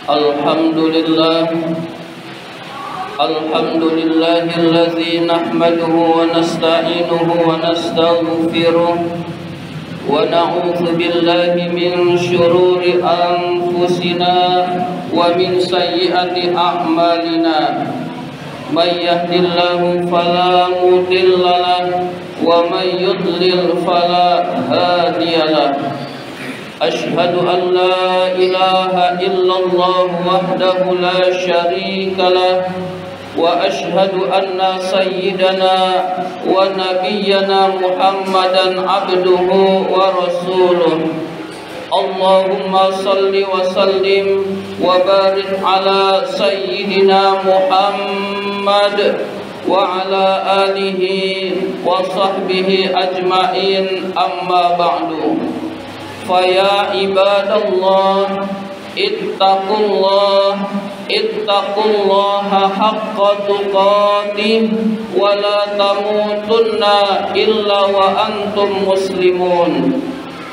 Alhamdulillah Alhamdulillahillazi nahmaduhu wa nasta'inuhu wa nastaghfiruh wa na'udzu billahi min syururi anfusina wa min sayyiati a'malina. May yahdihillahu fala mudilla lahu wa may yudlil fala hadiya lahu. Ashhadu an la ilaha illallah wahdahu la syarika lah wa ashhadu anna sayyidana wa nabiyyana Muhammadan abduhu wa rasuluh. Allahumma salli wa sallim wa barik ala sayyidina Muhammad wa ala alihi wa sahbihi ajma'in, amma ba'du. Faya ibadallah ittaqullaha haqqa tuqatih wa la tamutunna illa wa antum muslimun.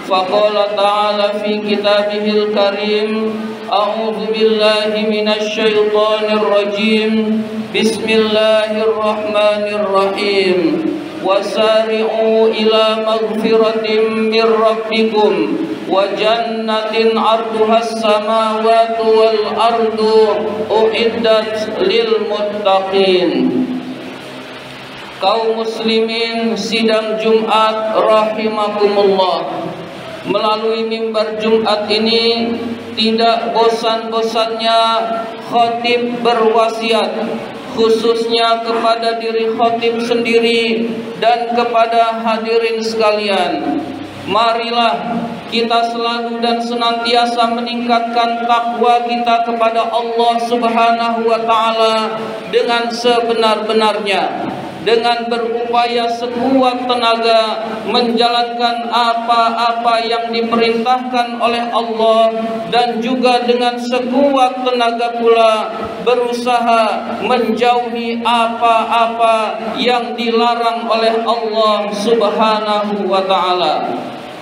Faqala ta'ala fi kitabihil karim, a'udzu billahi minasy syaithanir rajim. Bismillahirrahmanirrahim. Wasari'u ila maghfiratin min rabbikum wa jannatin 'arduhas samawati wal ardu uiddat lil muttaqin. Kaum muslimin sidang Jumat rahimakumullah. Melalui mimbar Jumat ini tidak bosan-bosannya khatib berwasiat, khususnya kepada diri khatib sendiri dan kepada hadirin sekalian. Marilah kita selalu dan senantiasa meningkatkan takwa kita kepada Allah Subhanahu wa taala dengan sebenar-benarnya, dengan berupaya sekuat tenaga menjalankan apa-apa yang diperintahkan oleh Allah, dan juga dengan sekuat tenaga pula berusaha menjauhi apa-apa yang dilarang oleh Allah Subhanahu wa taala.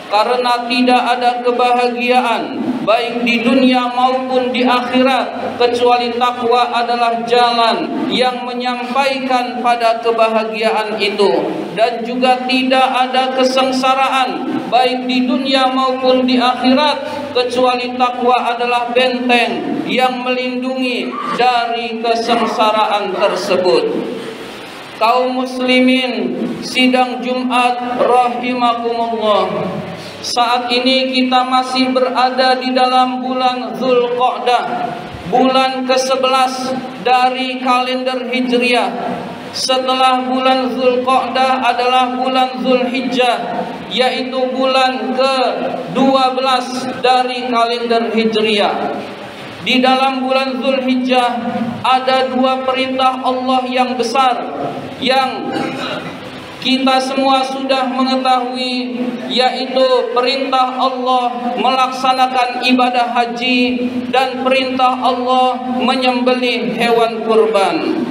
Karena tidak ada kebahagiaan baik di dunia maupun di akhirat kecuali takwa adalah jalan yang menyampaikan pada kebahagiaan itu, dan juga tidak ada kesengsaraan baik di dunia maupun di akhirat kecuali takwa adalah benteng yang melindungi dari kesengsaraan tersebut. Kaum muslimin sidang Jumat rahimakumullah, saat ini kita masih berada di dalam bulan Dzulqa'dah, bulan ke-11 dari kalender Hijriah. Setelah bulan Dzulqa'dah adalah bulan Dzulhijjah, yaitu bulan ke-12 dari kalender Hijriah. Di dalam bulan Dzulhijjah ada dua perintah Allah yang besar yang kita semua sudah mengetahui, yaitu perintah Allah melaksanakan ibadah haji dan perintah Allah menyembelih hewan kurban.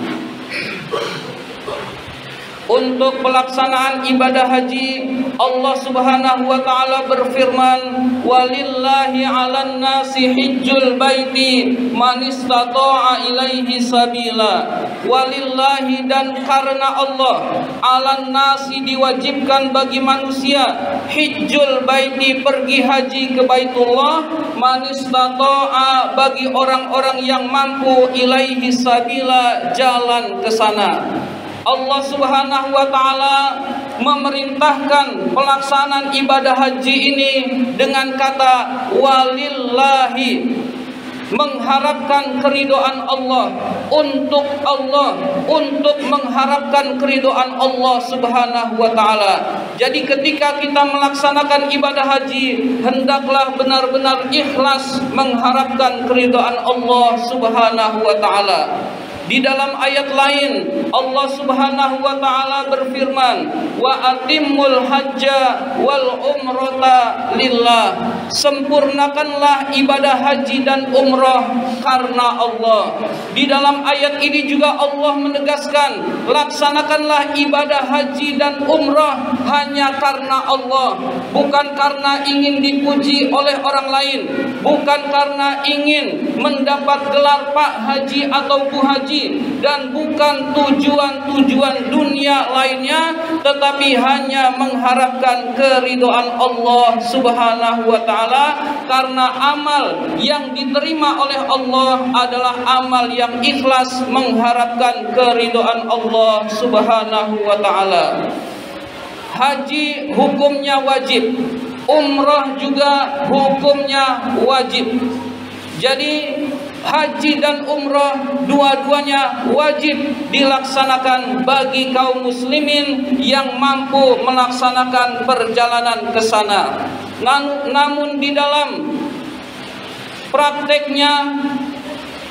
Untuk pelaksanaan ibadah haji, Allah Subhanahu wa taala berfirman, "Walillahi 'alan nasi hijjul baiti man istata'a ilaihi sabila." Walillahi, dan karena Allah, 'alan nasi diwajibkan bagi manusia, hijjul baiti pergi haji ke Baitullah, man istata'a bagi orang-orang yang mampu, ilaihi sabila jalan ke sana. Allah Subhanahu wa taala memerintahkan pelaksanaan ibadah haji ini dengan kata walillahi, mengharapkan keridhaan Allah, untuk mengharapkan keridhaan Allah Subhanahu wa taala. Jadi ketika kita melaksanakan ibadah haji, hendaklah benar-benar ikhlas mengharapkan keridhaan Allah Subhanahu wa taala. Di dalam ayat lain Allah Subhanahu wa taala berfirman, wa atimmul hajja wal umrata lillah. Sempurnakanlah ibadah haji dan umrah karena Allah. Di dalam ayat ini juga Allah menegaskan, laksanakanlah ibadah haji dan umrah hanya karena Allah, bukan karena ingin dipuji oleh orang lain, bukan karena ingin mendapat gelar Pak Haji atau Bu Haji, dan bukan tujuan-tujuan dunia lainnya, tetapi hanya mengharapkan keridhaan Allah Subhanahu wa taala, karena amal yang diterima oleh Allah adalah amal yang ikhlas mengharapkan keridhaan Allah Subhanahu wa taala. Haji hukumnya wajib, umrah juga hukumnya wajib. Jadi haji dan umrah dua-duanya wajib dilaksanakan bagi kaum muslimin yang mampu melaksanakan perjalanan ke sana. Namun di dalam prakteknya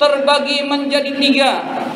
terbagi menjadi tiga.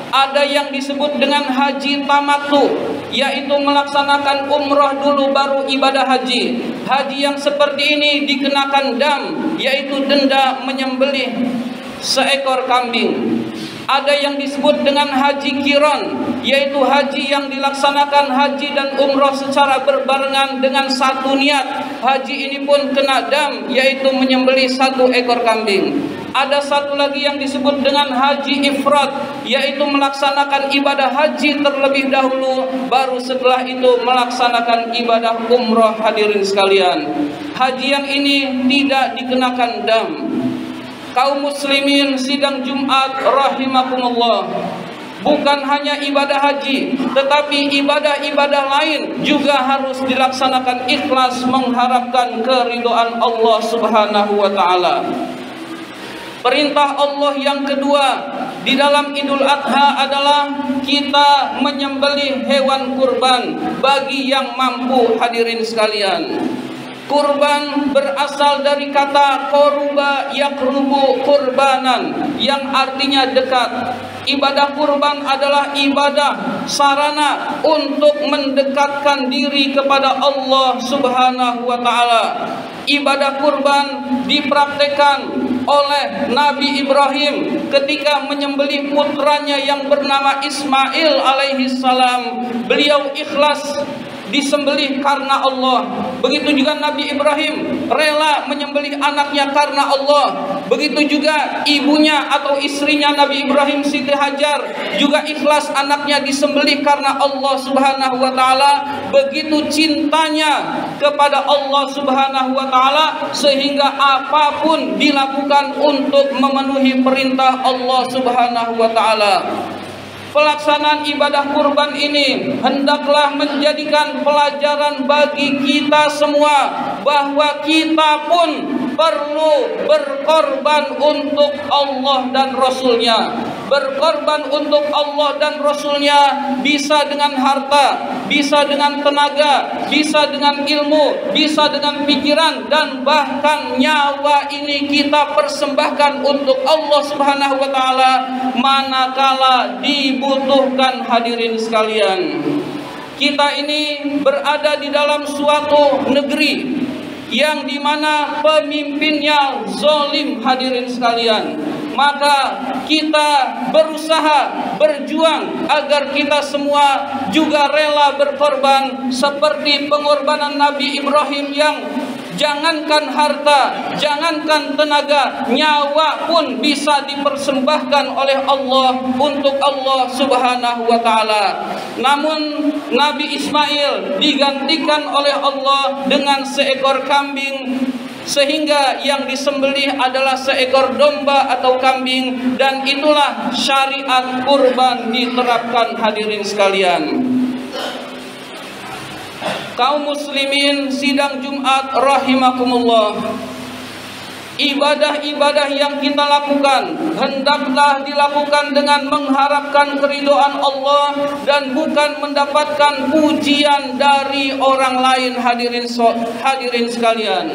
Ada yang disebut dengan haji tamattu, yaitu melaksanakan umrah dulu baru ibadah haji. Haji yang seperti ini dikenakan dam, yaitu denda menyembelih seekor kambing. Ada yang disebut dengan haji qiran, yaitu haji yang dilaksanakan haji dan umrah secara berbarengan dengan satu niat. Haji ini pun kena dam, yaitu menyembelih satu ekor kambing. Ada satu lagi yang disebut dengan haji ifrat, yaitu melaksanakan ibadah haji terlebih dahulu, baru setelah itu melaksanakan ibadah umrah. Hadirin sekalian, haji yang ini tidak dikenakan dam. Kaum muslimin sidang Jumat rahimakumullah, bukan hanya ibadah haji, tetapi ibadah-ibadah lain juga harus dilaksanakan ikhlas mengharapkan keridhaan Allah Subhanahu wa taala. Perintah Allah yang kedua di dalam Idul Adha adalah kita menyembelih hewan kurban bagi yang mampu. Hadirin sekalian, kurban berasal dari kata koruba yakrubu kurbanan, yang artinya dekat. Ibadah kurban adalah ibadah sarana untuk mendekatkan diri kepada Allah Subhanahu wa taala. Ibadah kurban dipraktekkan oleh Nabi Ibrahim ketika menyembelih putranya yang bernama Ismail alaihi salam. Beliau ikhlas disembelih karena Allah. Begitu juga Nabi Ibrahim rela menyembelih anaknya karena Allah. Begitu juga ibunya atau istrinya Nabi Ibrahim, Siti Hajar, juga ikhlas anaknya disembelih karena Allah Subhanahu wa taala. Begitu cintanya kepada Allah Subhanahu wa taala sehingga apapun dilakukan untuk memenuhi perintah Allah Subhanahu wa taala. Pelaksanaan ibadah kurban ini hendaklah menjadikan pelajaran bagi kita semua bahwa kita pun perlu berkorban untuk Allah dan Rasulnya. Berkorban untuk Allah dan Rasulnya bisa dengan harta, bisa dengan tenaga, bisa dengan ilmu, bisa dengan pikiran, dan bahkan nyawa ini kita persembahkan untuk Allah Subhanahu wa taala manakala dibutuhkan. Hadirin sekalian, kita ini berada di dalam suatu negeri yang dimana pemimpinnya zalim. Hadirin sekalian, maka kita berusaha berjuang agar kita semua juga rela berkorban seperti pengorbanan Nabi Ibrahim yang jangankan harta, jangankan tenaga, nyawa pun bisa dipersembahkan oleh Allah untuk Allah Subhanahu wa taala. Namun Nabi Ismail digantikan oleh Allah dengan seekor kambing, sehingga yang disembelih adalah seekor domba atau kambing, dan itulah syariat kurban diterapkan. Hadirin sekalian, kaum muslimin sidang Jumat rahimakumullah, ibadah-ibadah yang kita lakukan hendaklah dilakukan dengan mengharapkan keridhaan Allah dan bukan mendapatkan pujian dari orang lain. Hadirin sekalian,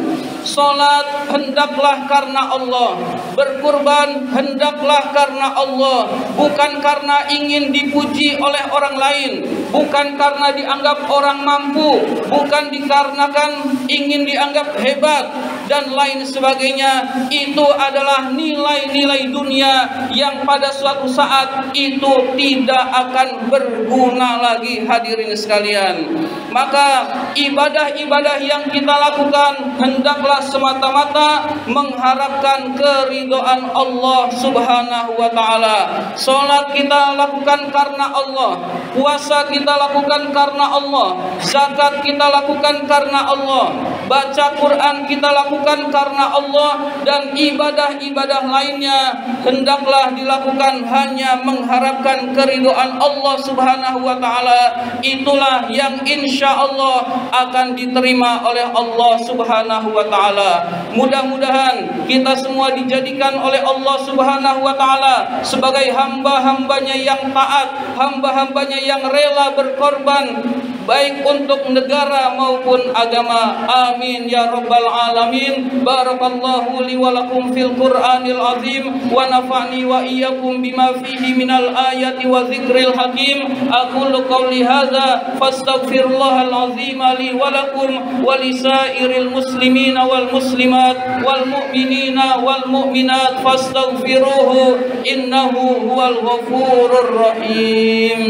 salat hendaklah karena Allah. Berkurban hendaklah karena Allah, bukan karena ingin dipuji oleh orang lain, bukan karena dianggap orang mampu, bukan dikarenakan ingin dianggap hebat dan lain sebagainya. Itu adalah nilai-nilai dunia yang pada suatu saat itu tidak akan berguna lagi, hadirin sekalian. Maka ibadah-ibadah yang kita lakukan hendaklah semata-mata mengharapkan keridhaan Allah Subhanahu wa taala. Salat kita lakukan karena Allah, puasa kita lakukan karena Allah, zakat kita lakukan karena Allah, baca Quran kita lakukan karena Allah, dan ibadah-ibadah lainnya hendaklah dilakukan hanya mengharapkan keridhaan Allah Subhanahu wa taala. Itulah yang insyaallah akan diterima oleh Allah Subhanahu wa taala. Mudah-mudahan kita semua dijadikan oleh Allah Subhanahu wa taala sebagai hamba-hambanya yang taat, hamba-hambanya yang rela berkorban baik untuk negara maupun agama. Amin ya rabbal alamin. Barakallahu li wa lakum fil Qur'anil azim wa nafa'ni wa iyyakum bima fihi minal ayati wa dzikril hakim. Aqulu qawli hadza fastaghfirullahal azim li wa lakum wa lisairil muslimina wal muslimat wal mu'minina wal mu'minat fastaghfiruhu innahu huwal ghafurur rahim.